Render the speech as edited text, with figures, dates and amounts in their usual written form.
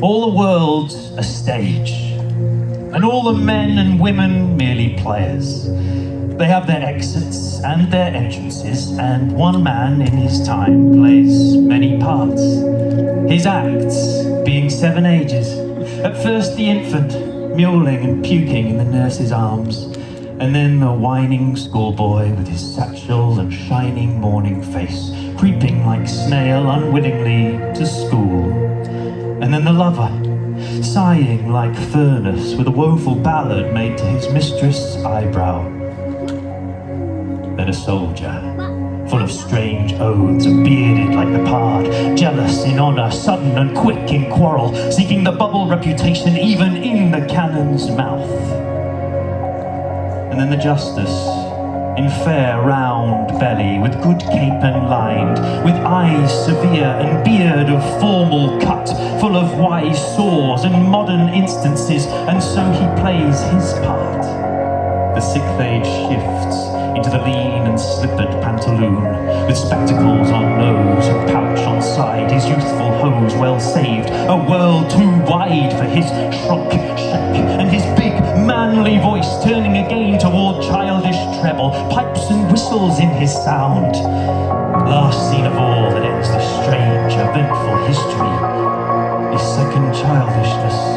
All the world's a stage, and all the men and women merely players. They have their exits and their entrances, and one man in his time plays many parts. His acts being 7 ages. At first the infant, mewling and puking in the nurse's arms, and then the whining schoolboy with his satchel and shining morning face, creeping like snail unwittingly to school. And then the lover, sighing like furnace with a woeful ballad made to his mistress' eyebrow. Then a soldier, full of strange oaths and bearded like the pard, jealous in honour, sudden and quick in quarrel, seeking the bubble reputation even in the cannon's mouth. And then the justice, in fair round belly, with good capon lined, with eyes severe and beard of formal cut, full of wise saws and modern instances, and so he plays his part. The sixth age shifts into the lean and slippered pantaloon, with spectacles on nose and pouch on side, his youthful hose well saved, a world too wide for his shrunk shack, and his big manly voice turning again toward childish treble, pipes and whistles in his sound. Last scene of all that ends this strange, eventful history is second childishness.